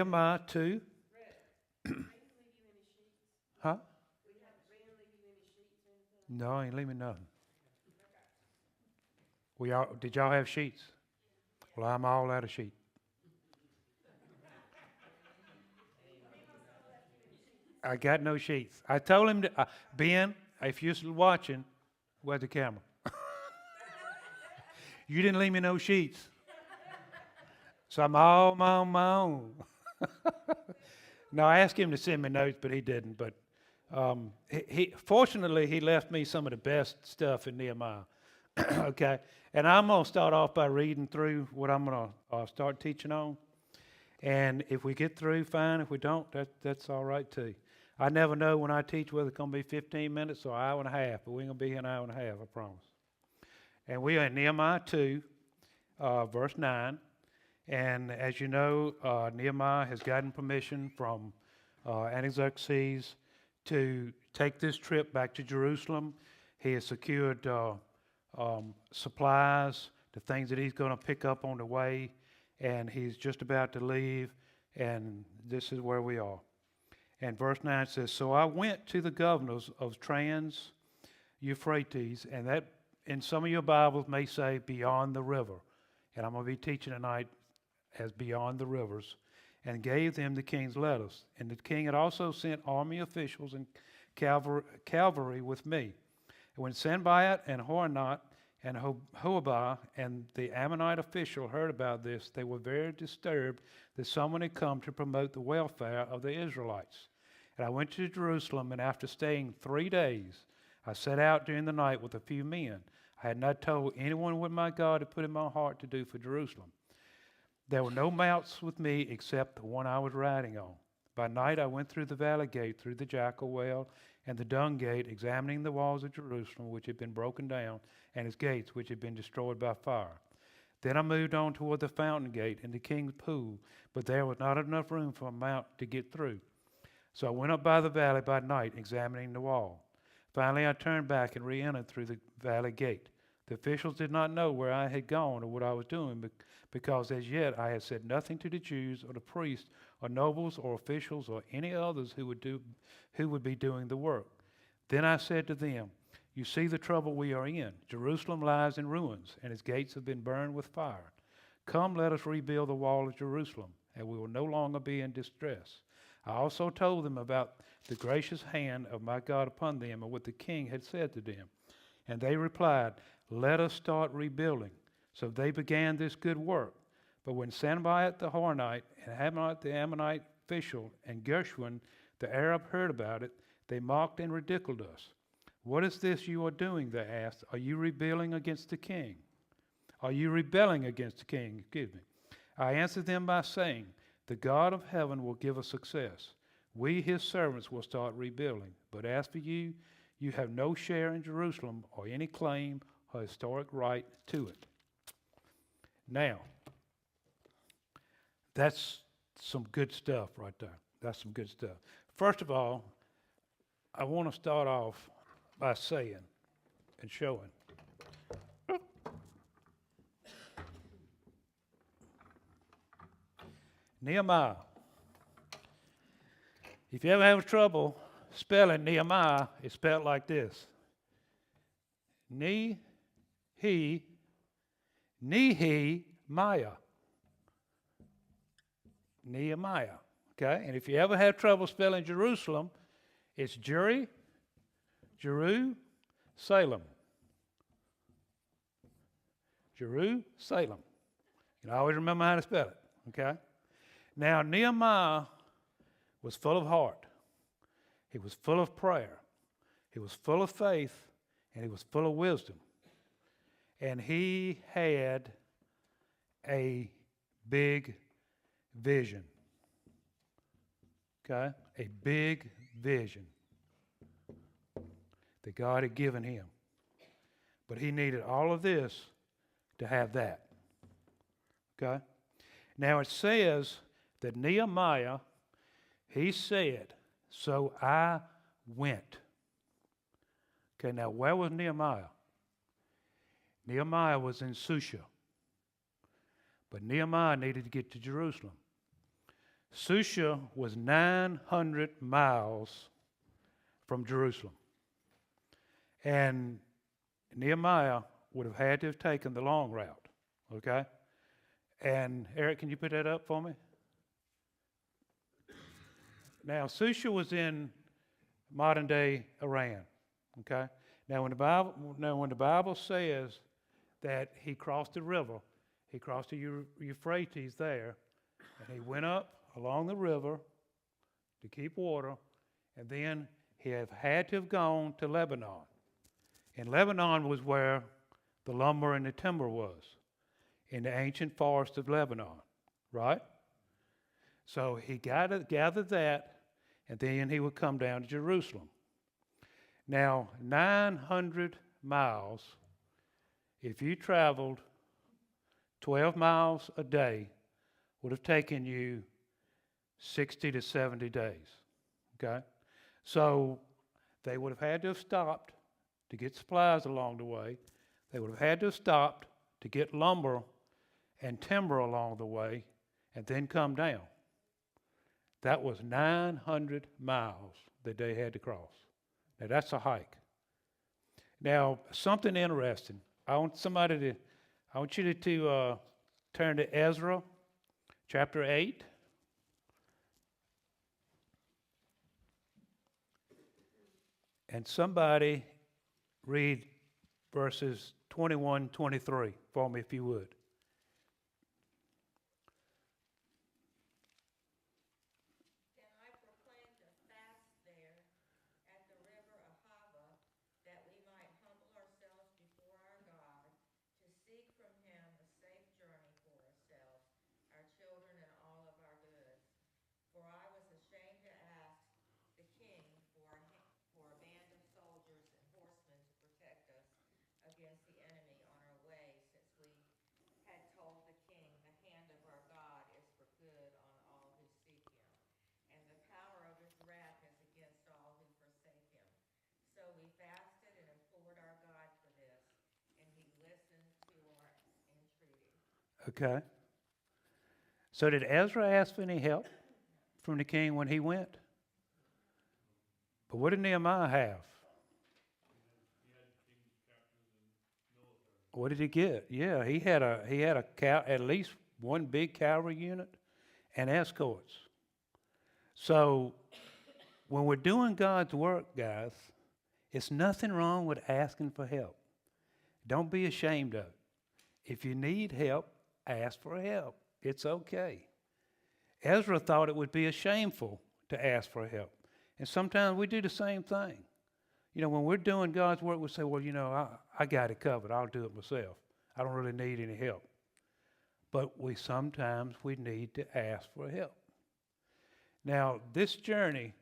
Nehemiah 2. Huh? No, I ain't leaving nothing. Did y'all have sheets? Well, I'm all out of sheets. I got no sheets. I told him, Ben, if you're still watching, where's the camera? You didn't leave me no sheets. So I'm all on my own. No, I asked him to send me notes, but he didn't. But fortunately, he left me some of the best stuff in Nehemiah. Okay, and I'm going to start off by reading through what I'm going to start teaching on. And if we get through, fine. If we don't, that's all right too. I never know when I teach whether it's going to be 15 minutes or an hour and a half, but we're going to be here an hour and a half, I promise. And we are in Nehemiah 2, verse 9. And as you know, Nehemiah has gotten permission from Artaxerxes to take this trip back to Jerusalem. He has secured supplies, the things that he's going to pick up on the way, and he's just about to leave, and this is where we are. And verse 9 says, "So I went to the governors of Trans-Euphrates," and that in some of your Bibles may say beyond the river, and I'm going to be teaching tonight as beyond the rivers, "and gave them the king's letters. And the king had also sent army officials and cavalry with me. And when Sanballat and Horonot and Hobah and the Ammonite official heard about this, they were very disturbed that someone had come to promote the welfare of the Israelites. And I went to Jerusalem, and after staying 3 days, I set out during the night with a few men. I had not told anyone what my God had put in my heart to do for Jerusalem. There were no mounts with me except the one I was riding on. By night I went through the valley gate, through the jackal well, and the dung gate, examining the walls of Jerusalem, which had been broken down, and its gates, which had been destroyed by fire. Then I moved on toward the fountain gate and the king's pool, but there was not enough room for a mount to get through. So I went up by the valley by night, examining the wall. Finally I turned back and re-entered through the valley gate. The officials did not know where I had gone or what I was doing, because as yet I had said nothing to the Jews or the priests or nobles or officials or any others who would be doing the work. Then I said to them, "You see the trouble we are in. Jerusalem lies in ruins, and its gates have been burned with fire. Come, let us rebuild the wall of Jerusalem, and we will no longer be in distress." I also told them about the gracious hand of my God upon them and what the king had said to them. And they replied, "Let us start rebuilding." So they began this good work. But when Sanballat the Horonite and Hamot the Ammonite official and Gershwin the Arab heard about it, they mocked and ridiculed us. "What is this you are doing?" they asked. "Are you rebelling against the king?" "Are you rebelling against the king?" I answered them by saying, "The God of heaven will give us success. We, his servants, will start rebuilding. But as for you, you have no share in Jerusalem or any claim or historic right to it." Now, that's some good stuff right there. That's some good stuff. First of all, I want to start off by saying and showing. Nehemiah. If you ever have trouble spelling Nehemiah, it's spelled like this. Nehemiah. Nehemiah. Okay? And if you ever have trouble spelling Jerusalem, it's Jerusalem. Jerusalem. You can always remember how to spell it. Okay? Now, Nehemiah was full of heart. He was full of prayer. He was full of faith, and he was full of wisdom. And he had a big vision. Okay? A big vision that God had given him. But he needed all of this to have that. Okay? Now it says that Nehemiah, he said, "So I went." Okay, now where was Nehemiah? Nehemiah was in Susha. But Nehemiah needed to get to Jerusalem. Susha was 900 miles from Jerusalem. And Nehemiah would have had to have taken the long route, okay? And Eric, can you put that up for me? Now, Susha was in modern day Iran, okay? Now, when the Bible says that he crossed the river, he crossed the Euphrates there, and he went up along the river to keep water, and then he had to have gone to Lebanon. And Lebanon was where the lumber and the timber was, in the ancient forest of Lebanon, right? So he gathered that, and then he would come down to Jerusalem. Now, 900 miles, if you traveled 12 miles a day, would have taken you 60 to 70 days, okay? So they would have had to have stopped to get supplies along the way. They would have had to have stopped to get lumber and timber along the way and then come down. That was 900 miles that they had to cross. Now, that's a hike. Now, something interesting. I want you to turn to Ezra chapter 8. And somebody read verses 21, 23 for me, if you would. Then I proclaimed a fast there at the river Ahava, that we might humble ourselves before our God, to seek from him a safe journey for ourselves, our children, and all of our goods. For I was ashamed to ask the king for a band of soldiers and horsemen to protect us against the enemy on our way, since we had told the king, the hand of our God is for good on all who seek him, and the power of his wrath is against all who forsake him. So we fasted and implored our God for this, and he listened to our entreaty. Okay. So did Ezra ask for any help from the king when he went? But what did Nehemiah have? What did he get? Yeah, he had at least one big cavalry unit and escorts. So when we're doing God's work, guys, it's nothing wrong with asking for help. Don't be ashamed of it. If you need help, ask for help. It's okay. Ezra thought it would be shameful to ask for help. And sometimes we do the same thing. You know, when we're doing God's work, we say, well, you know, I got it covered. I'll do it myself. I don't really need any help. But sometimes we need to ask for help. Now, this journey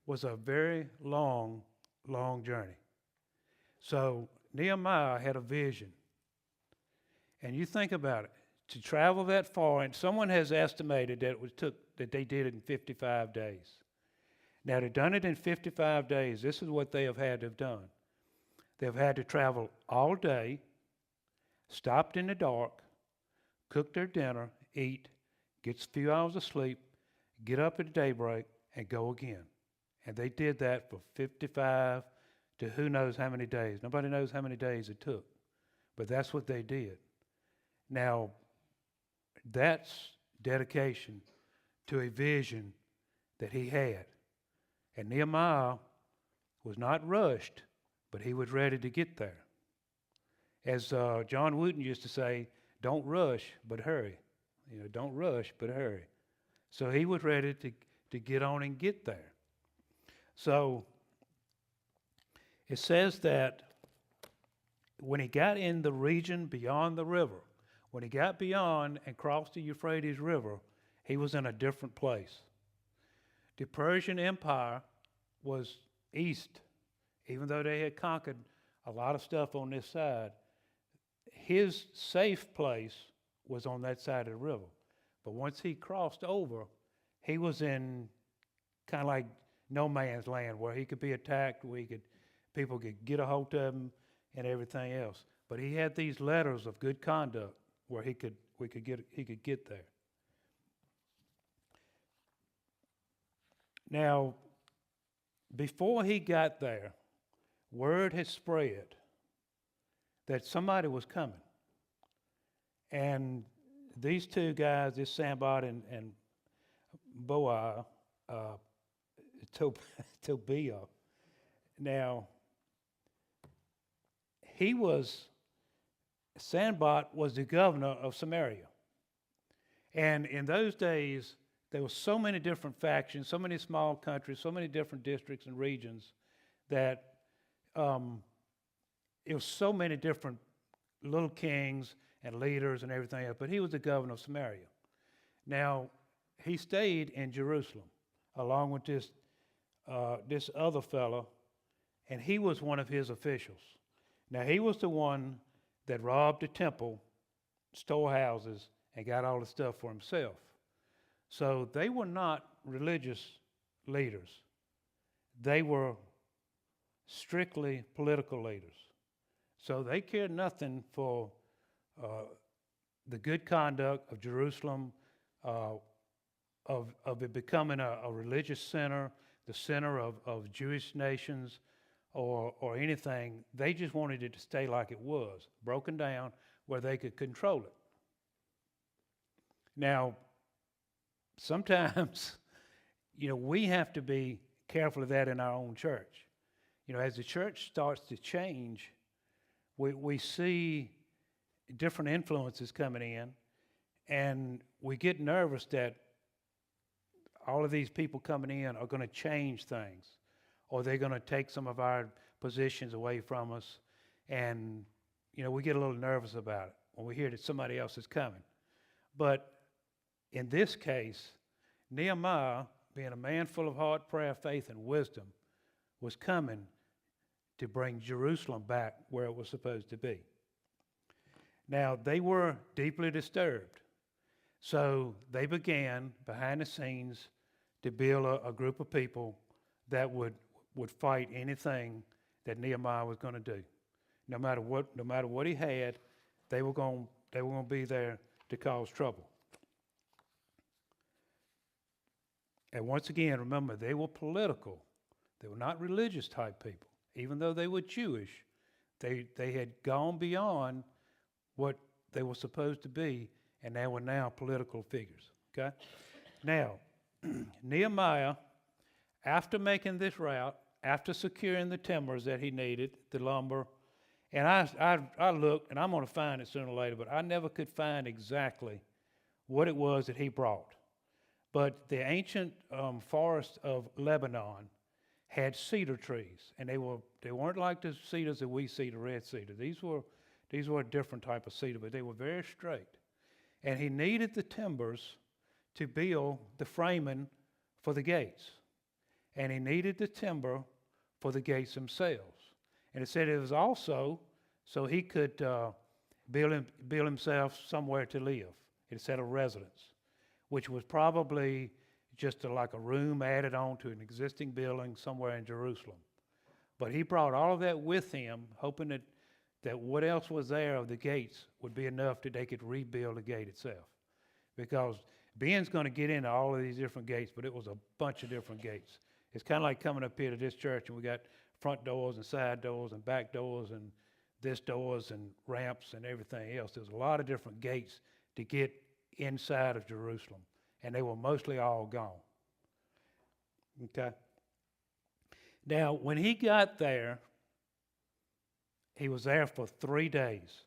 was a very long, long journey. So Nehemiah had a vision. And you think about it, to travel that far, and someone has estimated that they did it in 55 days. Now, they've done it in 55 days. This is what they have had to have done. They've had to travel all day, stopped in the dark, cook their dinner, eat, get a few hours of sleep, get up at daybreak, and go again. And they did that for 55 to who knows how many days. Nobody knows how many days it took. But that's what they did. Now, that's dedication to a vision that he had. And Nehemiah was not rushed, but he was ready to get there. As John Wooden used to say, don't rush, but hurry. You know, don't rush, but hurry. So he was ready to get on and get there. So it says that when he got in the region beyond the river, when he got beyond and crossed the Euphrates River, he was in a different place. The Persian Empire was east. Even though they had conquered a lot of stuff on this side, his safe place was on that side of the river. But once he crossed over, he was in kind of like no man's land, where he could be attacked, where people could get a hold of him and everything else. But he had these letters of good conduct where he could get there. Now, before he got there, word had spread that somebody was coming. And these two guys, this Sanballat and Boaz, uh, Tobiah, now, Sanballat was the governor of Samaria. And in those days, there were so many different factions, so many small countries, so many different districts and regions that it was so many different little kings and leaders and everything else. But he was the governor of Samaria. Now, he stayed in Jerusalem along with this other fellow, and he was one of his officials. Now, he was the one that robbed the temple, storehouses, and got all the stuff for himself. So they were not religious leaders. They were strictly political leaders. So they cared nothing for the good conduct of Jerusalem, of it becoming a religious center, the center of Jewish nations, or anything. They just wanted it to stay like it was, broken down where they could control it. Now, sometimes, we have to be careful of that in our own church. As the church starts to change, we see different influences coming in, and we get nervous that all of these people coming in are going to change things, or they're going to take some of our positions away from us, and we get a little nervous about it when we hear that somebody else is coming. But in this case, Nehemiah, being a man full of heart, prayer, faith, and wisdom, was coming to bring Jerusalem back where it was supposed to be. Now, they were deeply disturbed, so they began behind the scenes to build a group of people that would fight anything that Nehemiah was going to do. No matter what he had, they were going to be there to cause trouble. And once again, remember, they were political. They were not religious type people. Even though they were Jewish, they had gone beyond what they were supposed to be, and they were now political figures. Okay? Now, Nehemiah, after making this route, after securing the timbers that he needed, the lumber, and I looked, and I'm going to find it sooner or later, but I never could find exactly what it was that he brought. But the ancient forest of Lebanon had cedar trees, and they weren't like the cedars that we see, the red cedar. These were a different type of cedar, but they were very straight. And he needed the timbers to build the framing for the gates, and he needed the timber for the gates themselves. And it said it was also so he could build himself somewhere to live. It said a residence, which was probably just like a room added on to an existing building somewhere in Jerusalem. But he brought all of that with him, hoping that what else was there of the gates would be enough that they could rebuild the gate itself. Because Ben's going to get into all of these different gates, but it was a bunch of different gates. It's kind of like coming up here to this church, and we got front doors and side doors and back doors and this doors and ramps and everything else. There's a lot of different gates to get inside of Jerusalem, and they were mostly all gone. Okay? Now, when he got there, he was there for 3 days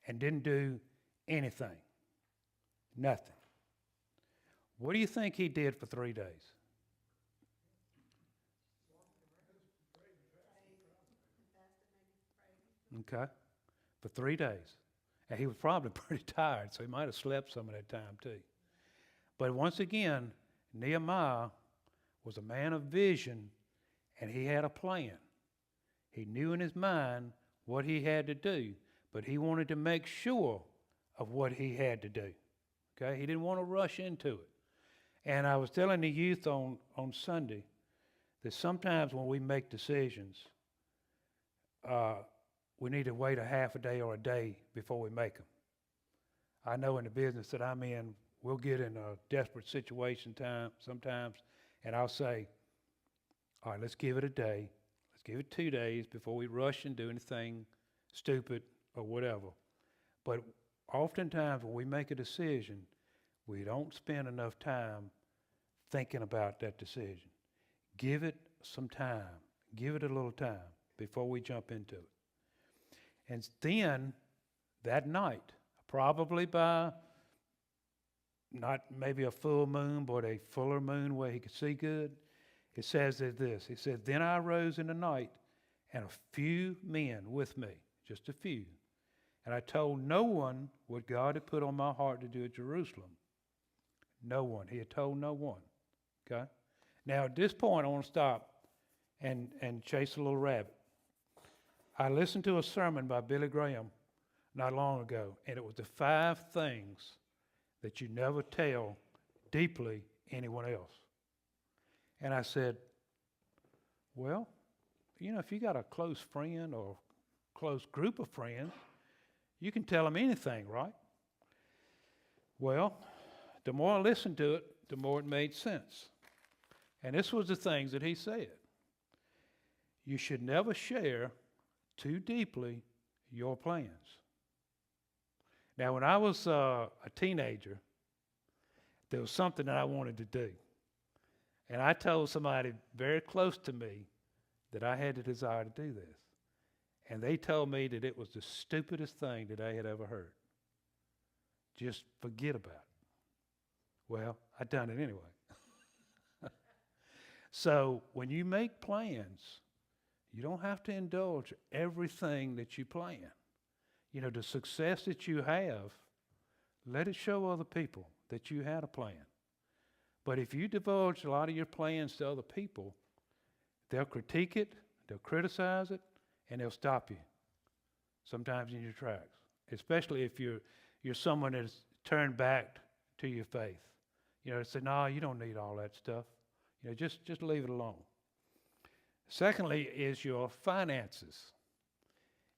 and didn't do anything. Nothing. What do you think he did for 3 days? Okay? For 3 days. And he was probably pretty tired, so he might have slept some of that time too. But once again, Nehemiah was a man of vision, and he had a plan. He knew in his mind what he had to do, but he wanted to make sure of what he had to do. Okay? He didn't want to rush into it. And I was telling the youth on Sunday that sometimes when we make decisions, we need to wait a half a day or a day before we make them. I know in the business that I'm in, we'll get in a desperate situation sometimes, And I'll say, all right, let's give it a day. Let's give it 2 days before we rush and do anything stupid or whatever. But oftentimes when we make a decision, we don't spend enough time thinking about that decision. Give it some time. Give it a little time before we jump into it. And then that night, probably by not maybe a full moon, but a fuller moon where he could see good, it says this. It says, then I arose in the night, and a few men with me, just a few. And I told no one what God had put on my heart to do at Jerusalem. No one. He had told no one. Okay? Now, at this point, I want to stop and chase a little rabbit. I listened to a sermon by Billy Graham not long ago, and it was the 5 things that you never tell deeply anyone else. And I said, well, if you got a close friend or close group of friends, you can tell them anything, right? Well, the more I listened to it, the more it made sense. And this was the things that he said. You should never share too deeply your plans. Now, when I was a teenager, there was something that I wanted to do. And I told somebody very close to me that I had the desire to do this. And they told me that it was the stupidest thing that I had ever heard. Just forget about it. Well, I done it anyway. So when you make plans, you don't have to indulge everything that you plan. The success that you have, let it show other people that you had a plan. But if you divulge a lot of your plans to other people, they'll critique it, they'll criticize it, and they'll stop you, sometimes in your tracks, especially if you're someone that's turned back to your faith. Say, no, you don't need all that stuff. Just leave it alone. Secondly is your finances.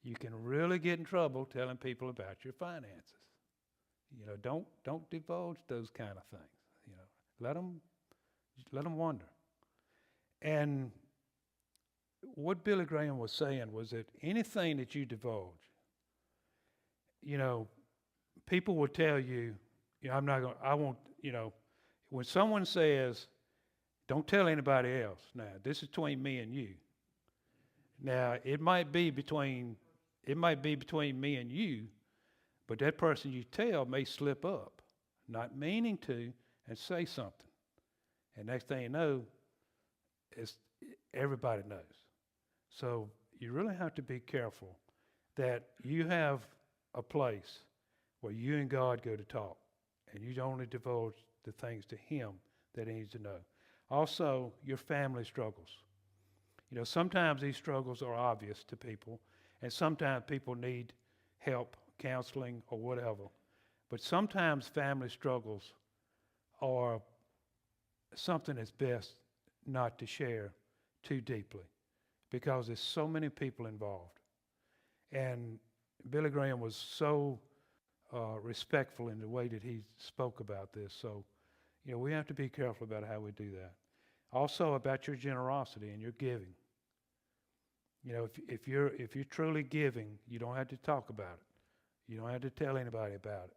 You can really get in trouble telling people about your finances. Don't divulge those kind of things. Let them wonder. And what Billy Graham was saying was that anything that you divulge, people will tell you, when someone says, don't tell anybody else. Now, this is between me and you. Now, it might be between me and you, but that person you tell may slip up, not meaning to, and say something. And next thing you know, everybody knows. So you really have to be careful that you have a place where you and God go to talk, and you only divulge the things to Him that He needs to know. Also, your family struggles. Sometimes these struggles are obvious to people, and sometimes people need help, counseling, or whatever. But sometimes family struggles are something that's best not to share too deeply because there's so many people involved. And Billy Graham was so respectful in the way that he spoke about this. So, we have to be careful about how we do that. Also about your generosity and your giving. If you're truly giving, you don't have to talk about it. You don't have to tell anybody about it.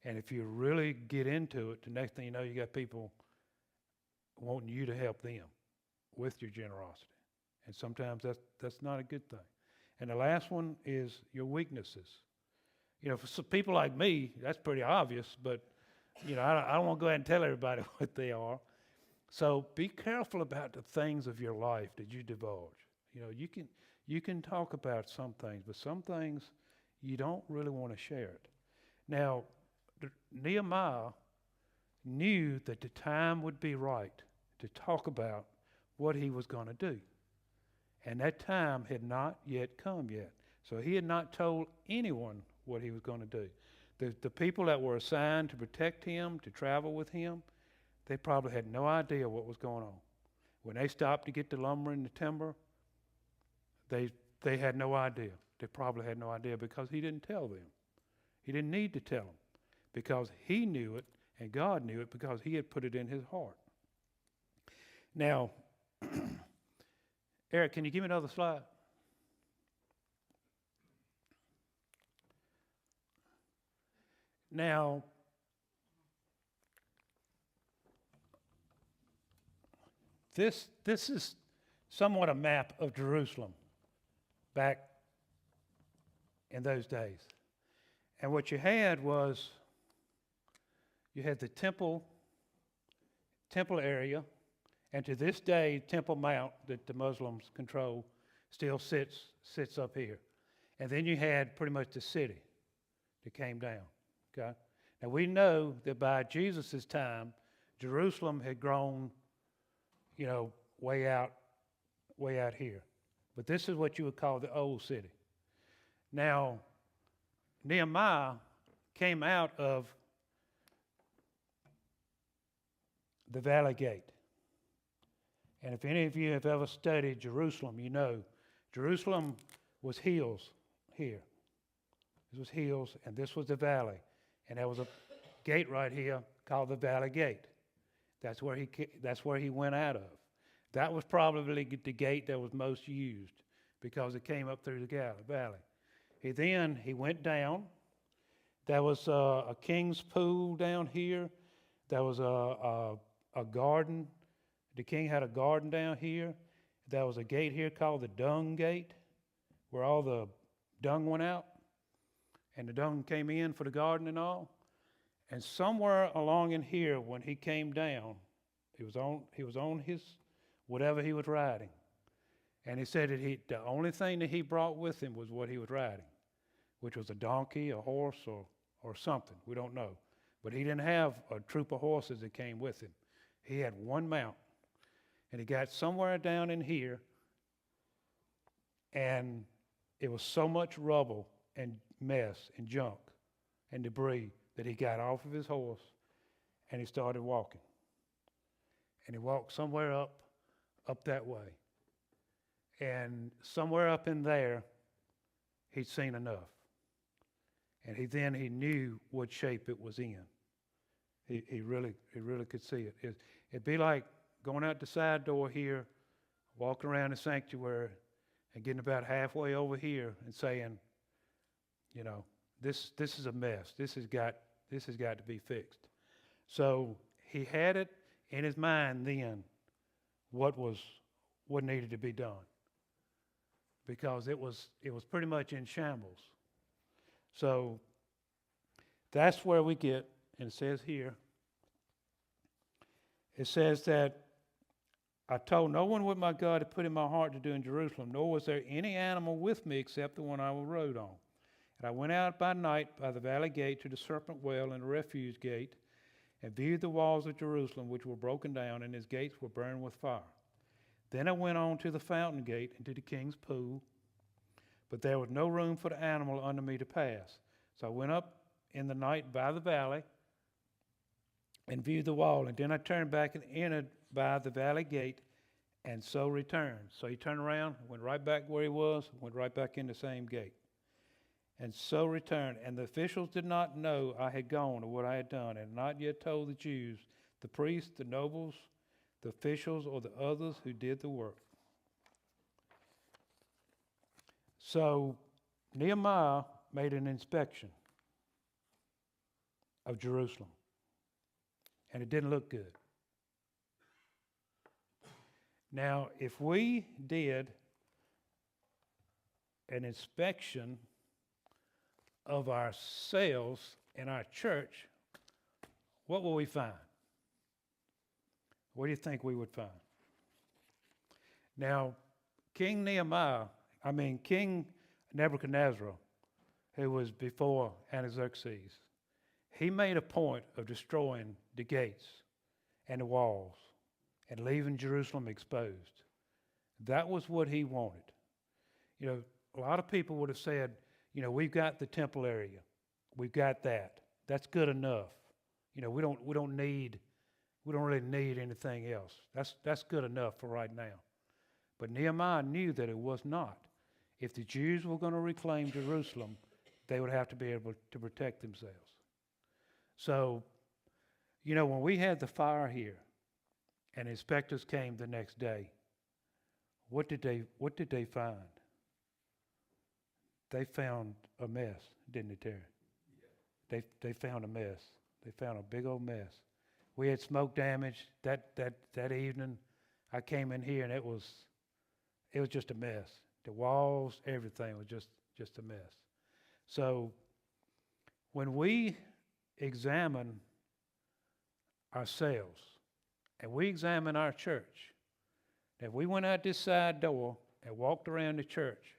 And if you really get into it, the next thing you know, you got people wanting you to help them with your generosity. And sometimes that's not a good thing. And the last one is your weaknesses. For some people like me, that's pretty obvious, but I don't want to go ahead and tell everybody what they are. So be careful about the things of your life that you divulge. You can talk about some things, but some things you don't really want to share it. Now, Nehemiah knew that the time would be right to talk about what he was going to do. And that time had not yet come yet. So he had not told anyone what he was going to do. The people that were assigned to protect him, to travel with him, they probably had no idea what was going on. When they stopped to get the lumber and the timber, they had no idea. They probably had no idea because he didn't tell them. He didn't need to tell them because he knew it and God knew it because he had put it in his heart. Now, Eric, can you give me another slide? Now, this is somewhat a map of Jerusalem back in those days. And what you had was you had the temple area, and to this day, Temple Mount that the Muslims control still sits up here. And then you had pretty much the city that came down. Okay? Now we know that by Jesus' time, Jerusalem had grown, way out here. But this is what you would call the old city. Now, Nehemiah came out of the Valley Gate. And if any of you have ever studied Jerusalem, you know Jerusalem was hills here. This was hills, and this was the valley. And there was a gate right here called the Valley Gate. That's where he went out of. That was probably the gate that was most used because it came up through the valley. He went down. There was a king's pool down here. There was a garden. The king had a garden down here. There was a gate here called the Dung Gate, where all the dung went out, and the dung came in for the garden and all. And somewhere along in here, when he came down, he was on his whatever he was riding, and he said that the only thing that he brought with him was what he was riding, which was a donkey, a horse, or something. We don't know, but he didn't have a troop of horses that came with him. He had one mount, and he got somewhere down in here, and it was so much rubble and mess and junk and debris that he got off of his horse and he started walking. And he walked somewhere up that way. And somewhere up in there, he'd seen enough. And he knew what shape it was in. He really could see it. It'd be like going out the side door here, walking around the sanctuary, and getting about halfway over here and saying, this is a mess. This has got to be fixed. So he had it in his mind then what needed to be done, because it was pretty much in shambles. So that's where we get, and it says here, it says that I told no one what my God had put in my heart to do in Jerusalem, nor was there any animal with me except the one I rode on. And I went out by night by the valley gate to the serpent well and the refuge gate, and viewed the walls of Jerusalem, which were broken down, and its gates were burned with fire. Then I went on to the fountain gate and to the king's pool, but there was no room for the animal under me to pass. So I went up in the night by the valley and viewed the wall, and then I turned back and entered by the valley gate, and so returned. So he turned around, went right back where he was, went right back in the same gate. And so returned. And the officials did not know I had gone or what I had done, and not yet told the Jews, the priests, the nobles, the officials, or the others who did the work. So Nehemiah made an inspection of Jerusalem, and it didn't look good. Now, if we did an inspection of ourselves in our church, what will we find? What do you think we would find? Now, King Nebuchadnezzar, who was before Artaxerxes, he made a point of destroying the gates and the walls and leaving Jerusalem exposed. That was what he wanted. A lot of people would have said, we've got the temple area. We've got that. That's good enough. We don't really need anything else. That's good enough for right now. But Nehemiah knew that it was not. If the Jews were going to reclaim Jerusalem, they would have to be able to protect themselves. So, when we had the fire here, and inspectors came the next day. What did they find? They found a mess, didn't they, Terry? They found a mess. They found a big old mess. We had smoke damage that evening. I came in here and it was just a mess. The walls, everything was just a mess. So when we examine ourselves and we examine our church, if we went out this side door and walked around the church,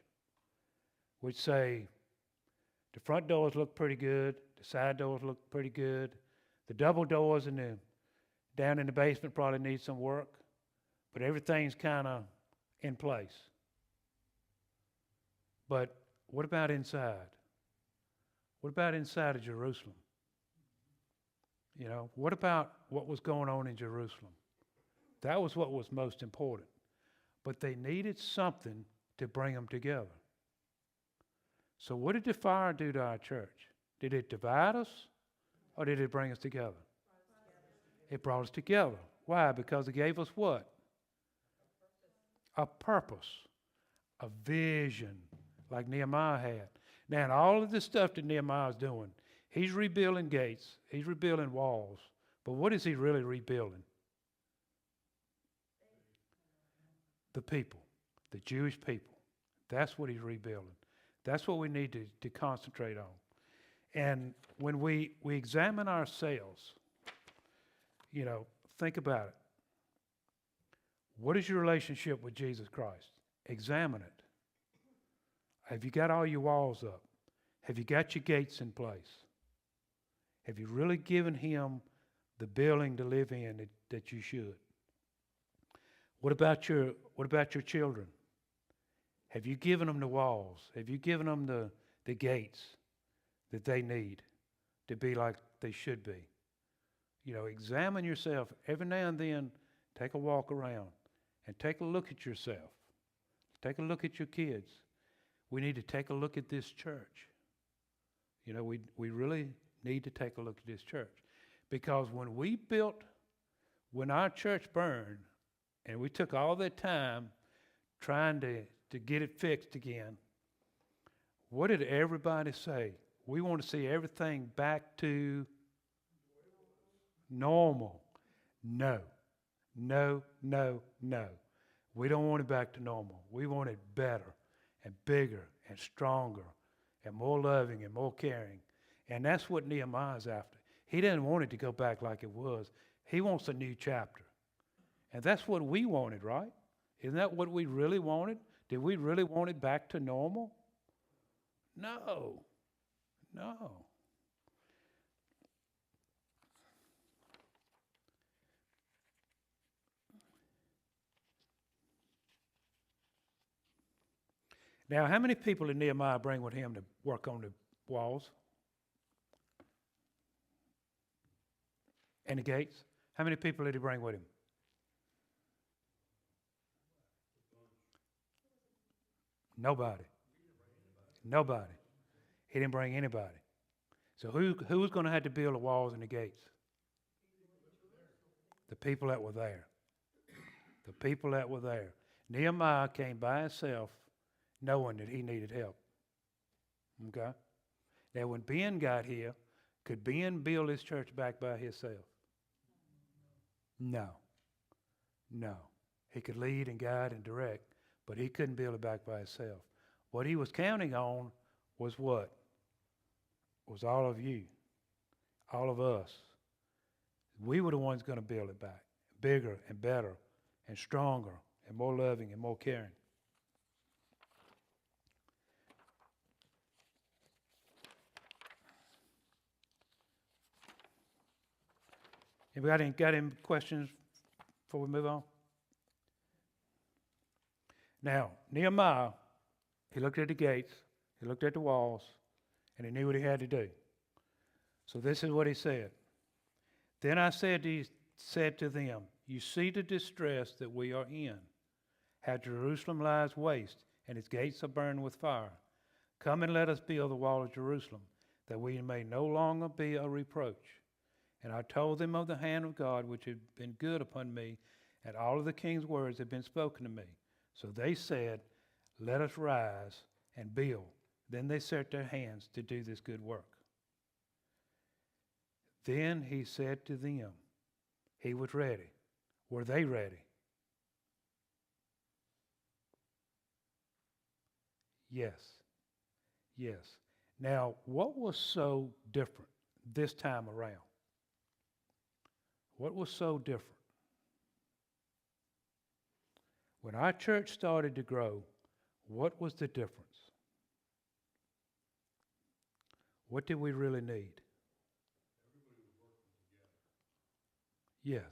we'd say the front doors look pretty good, the side doors look pretty good, the double doors in the down in the basement probably need some work, but everything's kind of in place. But what about inside? What about inside of Jerusalem? You know, what about what was going on in Jerusalem? That was what was most important. But they needed something to bring them together. So what did the fire do to our church? Did it divide us or did it bring us together? It brought us together. Why? Because it gave us what? A purpose, a vision, like Nehemiah had. Now, in all of this stuff that Nehemiah is doing, he's rebuilding gates, he's rebuilding walls, but what is he really rebuilding? The people, the Jewish people. That's what he's rebuilding. That's what we need to concentrate on. And when we examine ourselves, you know, think about it. What is your relationship with Jesus Christ? Examine it. Have you got all your walls up? Have you got your gates in place? Have you really given him the building to live in that you should? What about your children? Have you given them the walls? Have you given them the gates that they need to be like they should be? You know, examine yourself every now and then. Take a walk around and take a look at yourself. Take a look at your kids. We need to take a look at this church. You know, we really need to take a look at this church. Because when our church burned, and we took all that time trying to get it fixed again, what did everybody say? We want to see everything back to normal. No. No, no, no. We don't want it back to normal. We want it better and bigger and stronger and more loving and more caring. And that's what Nehemiah's after. He didn't want it to go back like it was. He wants a new chapter. And that's what we wanted, right? Isn't that what we really wanted? Did we really want it back to normal? No. No. Now, how many people did Nehemiah bring with him to work on the walls and the gates? How many people did he bring with him? Nobody. Nobody. He didn't bring anybody. So who was going to have to build the walls and the gates? The people that were there. The people that were there. Nehemiah came by himself knowing that he needed help. Okay? Now when Ben got here, could Ben build his church back by himself? No. No. He could lead and guide and direct, but he couldn't build it back by himself. What he was counting on was what? Was all of you, all of us. We were the ones going to build it back, bigger and better and stronger and more loving and more caring. Anybody got any questions before we move on? Now, Nehemiah, he looked at the gates, he looked at the walls, and he knew what he had to do. So this is what he said. Then I said to them, you see the distress that we are in, how Jerusalem lies waste, and its gates are burned with fire. Come and let us build the wall of Jerusalem, that we may no longer be a reproach. And I told them of the hand of God which had been good upon me, and all of the king's words had been spoken to me. So they said, let us rise and build. Then they set their hands to do this good work. Then he said to them, he was ready. Were they ready? Yes. Yes. Now, what was so different this time around? What was so different? When our church started to grow, what was the difference? What did we really need? Yes.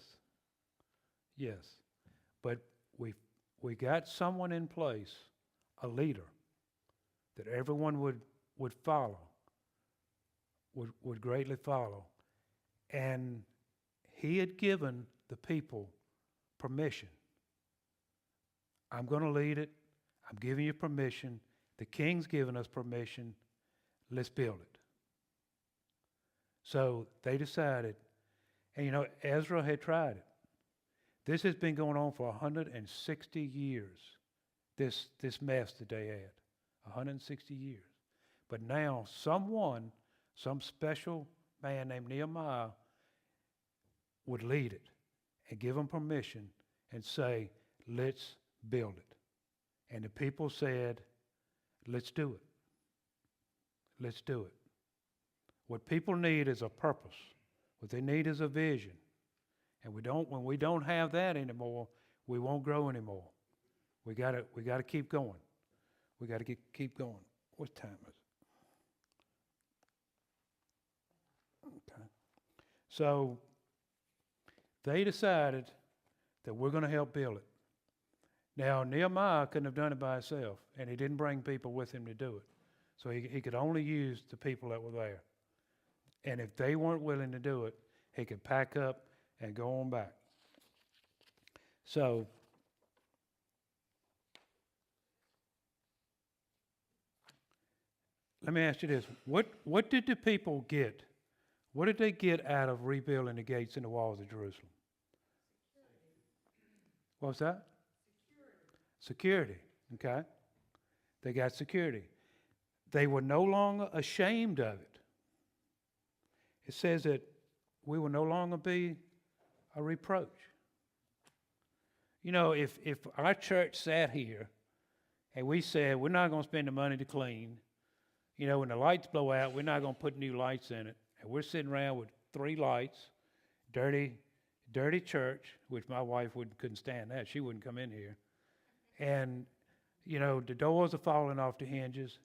Yes. But we got someone in place, a leader, that everyone would follow, would greatly follow. And he had given the people permission. I'm going to lead it. I'm giving you permission. The king's given us permission. Let's build it. So they decided, and you know, Ezra had tried it. This has been going on for 160 years, this mess that they had. 160 years. But now some special man named Nehemiah would lead it and give them permission and say, let's build it. And the people said, let's do it. Let's do it. What people need is a purpose. What they need is a vision. And when we don't have that anymore, we won't grow anymore. We gotta keep going. We got to keep going. What time is it? Okay. So they decided that we're going to help build it. Now, Nehemiah couldn't have done it by himself, and he didn't bring people with him to do it. So he could only use the people that were there. And if they weren't willing to do it, he could pack up and go on back. So let me ask you this. What did the people get? What did they get out of rebuilding the gates and the walls of Jerusalem? What was that? Security. Okay. They got security. They were no longer ashamed of it. It says that we will no longer be a reproach. You know, if our church sat here and we said we're not going to spend the money to clean, you know, when the lights blow out, we're not going to put new lights in it. And we're sitting around with 3 lights, dirty church, which my wife couldn't stand that. She wouldn't come in here. And, you know, the doors are falling off the hinges.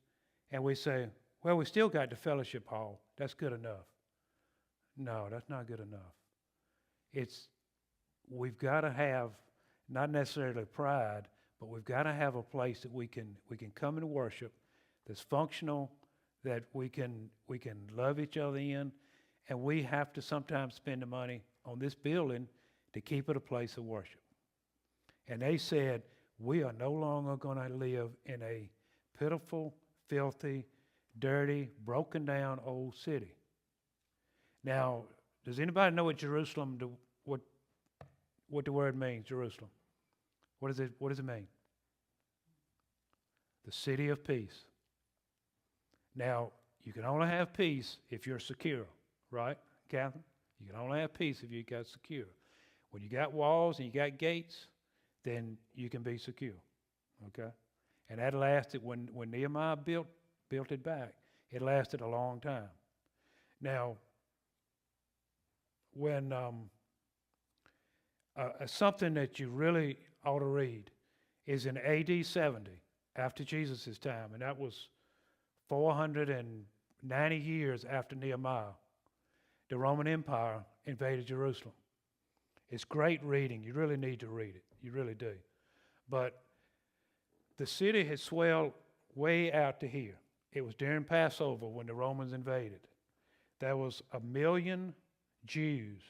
And we say, well, we still got the fellowship hall. That's good enough. No, that's not good enough. We've got to have, not necessarily pride, but we've got to have a place that we can come and worship that's functional, that we can love each other in, and we have to sometimes spend the money on this building to keep it a place of worship. And they said, we are no longer going to live in a pitiful, filthy, dirty, broken down old city. Now, does anybody know what Jerusalem, what the word means, Jerusalem? What does it mean? The city of peace. Now, you can only have peace if you're secure, right, Catherine? You can only have peace if you got secure. When you got walls and you got gates, then you can be secure, okay? And that lasted, when Nehemiah built it back, it lasted a long time. Now, when something that you really ought to read is in AD 70, after Jesus' time, and that was 490 years after Nehemiah, the Roman Empire invaded Jerusalem. It's great reading. You really need to read it. You really do. But the city had swelled way out to here. It was during Passover when the Romans invaded. There was 1 million Jews,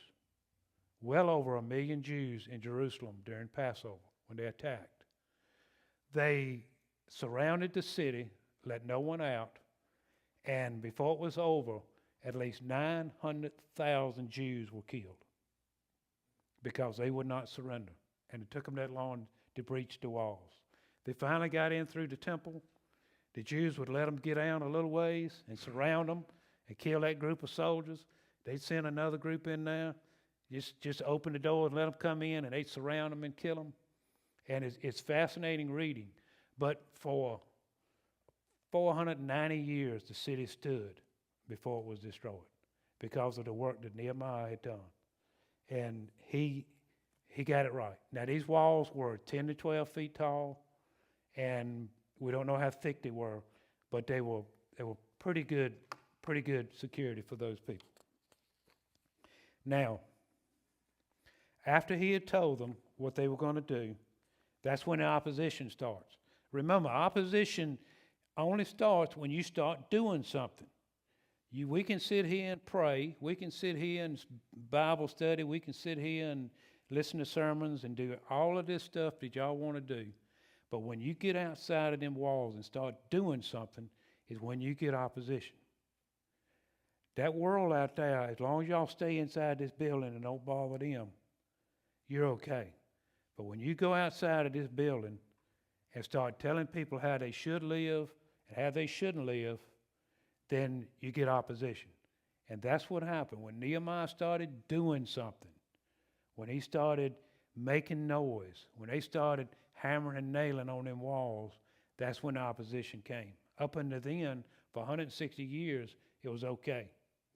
well over 1 million Jews in Jerusalem during Passover when they attacked. They surrounded the city, let no one out, and before it was over, at least 900,000 Jews were killed because they would not surrender. and it took them that long to breach the walls. They finally got in through the temple. The Jews would let them get down a little ways and surround them and kill that group of soldiers. They'd send another group in there, just open the door and let them come in, and they'd surround them and kill them. And it's fascinating reading. But for 490 years, the city stood before it was destroyed because of the work that Nehemiah had done. And he got it right. Now, these walls were 10 to 12 feet tall, and we don't know how thick they were, but they were pretty good security for those people. Now, after he had told them what they were going to do, that's when the opposition starts. Remember, opposition only starts when you start doing something. We can sit here and pray. We can sit here and Bible study. We can sit here and listen to sermons and do all of this stuff that y'all want to do. But when you get outside of them walls and start doing something is when you get opposition. That world out there, as long as y'all stay inside this building and don't bother them, you're okay. But when you go outside of this building and start telling people how they should live and how they shouldn't live, then you get opposition. And that's what happened when Nehemiah started doing something, when he started making noise, when they started hammering and nailing on them walls, that's when the opposition came. Up until then, for 160 years, it was okay.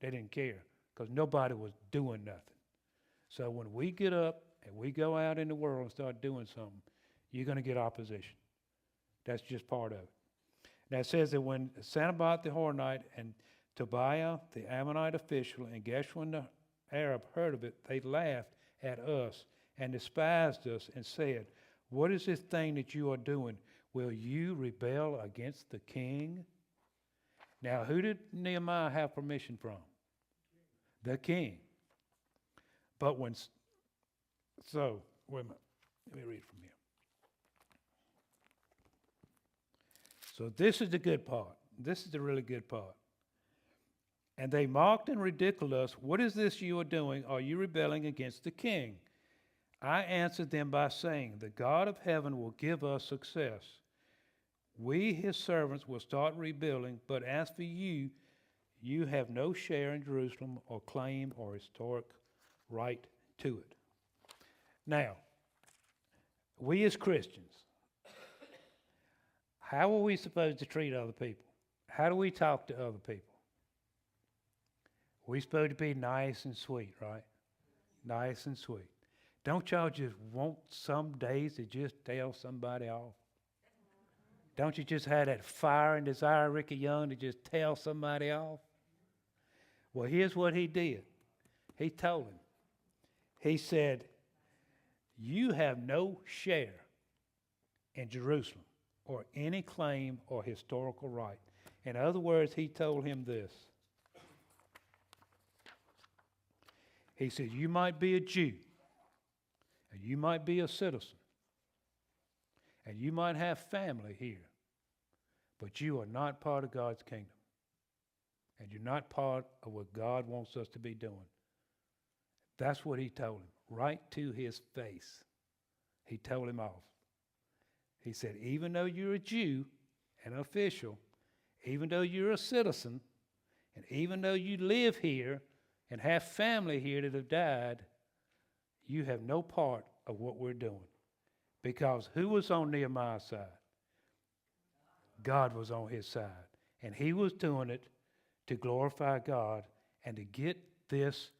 They didn't care because nobody was doing nothing. So when we get up and we go out in the world and start doing something, you're going to get opposition. That's just part of it. Now it says that when Sanballat the Horonite and Tobiah the Ammonite official and Geshem the Arab heard of it, they laughed at us and despised us and said, "What is this thing that you are doing? Will you rebel against the king?" Now, who did Nehemiah have permission from? The king. But wait a minute, let me read from here. So this is the good part. This is the really good part. And they mocked and ridiculed us. "What is this you are doing? Are you rebelling against the king?" I answered them by saying, "The God of heaven will give us success. We, his servants, will start rebuilding, but as for you, you have no share in Jerusalem or claim or historic right to it." Now, we as Christians, how are we supposed to treat other people? How do we talk to other people? We're supposed to be nice and sweet, right? Nice and sweet. Don't y'all just want some days to just tell somebody off? Don't you just have that fire and desire, Ricky Young, to just tell somebody off? Well, here's what he did. He told him. He said, "You have no share in Jerusalem or any claim or historical right." In other words, he told him this. He said, "You might be a Jew, and you might be a citizen, and you might have family here, but you are not part of God's kingdom. And you're not part of what God wants us to be doing." That's what he told him, right to his face. He told him off. He said, even though you're a Jew, an official, even though you're a citizen, and even though you live here and have family here that have died, you have no part of what we're doing. Because who was on Nehemiah's side? God was on his side. And he was doing it to glorify God and to get this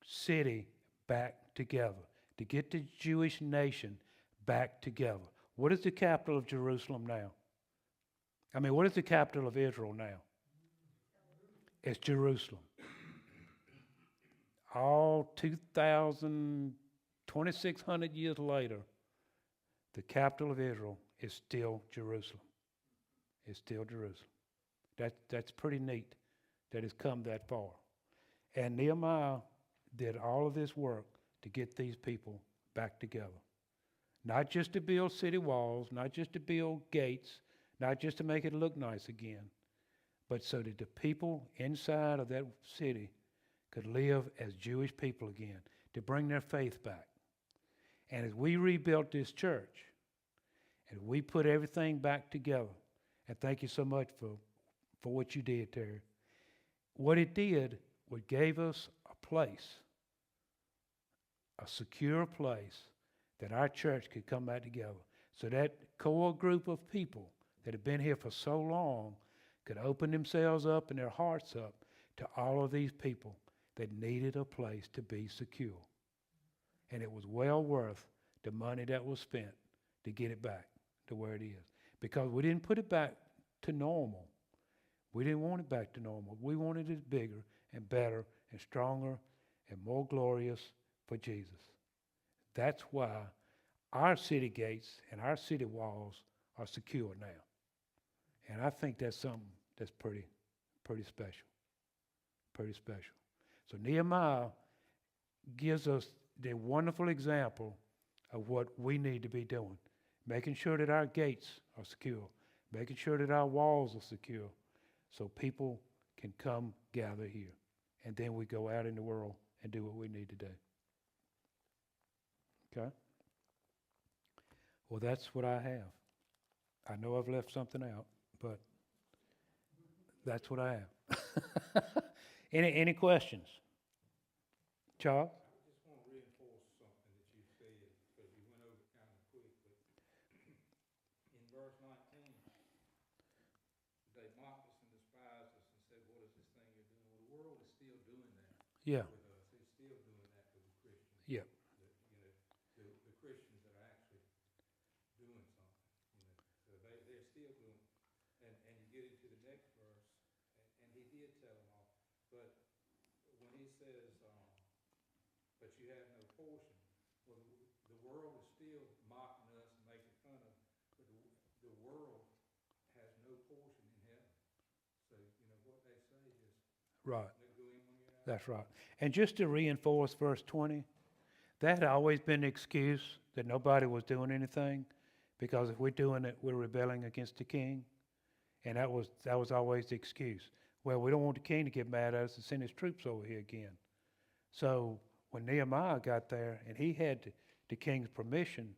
city back together, to get the Jewish nation back together. What is the capital of Jerusalem now? What is the capital of Israel now? It's Jerusalem. All 2,600 years later, the capital of Israel is still Jerusalem. It's still Jerusalem. That's pretty neat that it's come that far. And Nehemiah did all of this work to get these people back together. Not just to build city walls, not just to build gates, not just to make it look nice again, but so that the people inside of that city could live as Jewish people again, to bring their faith back. And as we rebuilt this church, and we put everything back together, and thank you so much for what you did, Terry. What it did was gave us a place, a secure place that our church could come back together. So that core group of people that have been here for so long could open themselves up and their hearts up to all of these people that needed a place to be secure. And it was well worth the money that was spent to get it back to where it is. Because we didn't put it back to normal. We didn't want it back to normal. We wanted it bigger and better and stronger and more glorious for Jesus. That's why our city gates and our city walls are secure now. And I think that's something that's pretty special. Pretty special. So Nehemiah gives us the wonderful example of what we need to be doing. Making sure that our gates are secure. Making sure that our walls are secure so people can come gather here. And then we go out in the world and do what we need to do. Okay? Well, that's what I have. I know I've left something out, but that's what I have. Any questions? Charles? I just want to reinforce something that you said, because you went over it kind of quick, but in verse 19, they mocked us and despised us and said, what is this thing you're doing? Well, the world is still doing that Yeah. with us. It's still doing that with the Christians. Yeah. The Christians that are actually doing something, So they're still doing it. And you get into the next verse, and he did tell them off. But when he says, but you have no portion, well, the world is still mocking us and making fun of us, but the world has no portion in heaven. So, what they say is, Right. they go in when you're out. That's right. And just to reinforce verse 20, that had always been the excuse that nobody was doing anything, because if we're doing it, we're rebelling against the king. And that was always the excuse. Well, we don't want the king to get mad at us and send his troops over here again. So when Nehemiah got there and he had the king's permission,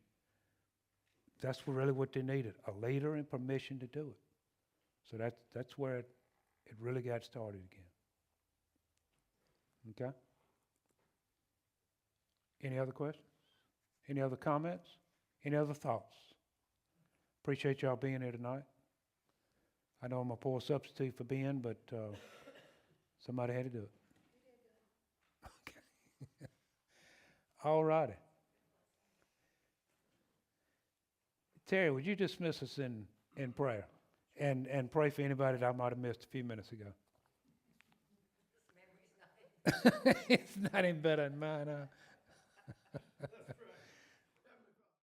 that's really what they needed, a leader and permission to do it. So that's where it really got started again. Okay? Any other questions? Any other comments? Any other thoughts? Appreciate y'all being here tonight. I know I'm a poor substitute for Ben, but somebody had to do it. Okay. All righty. Terry, would you dismiss us in prayer and pray for anybody that I might have missed a few minutes ago? It's not any better than mine, huh?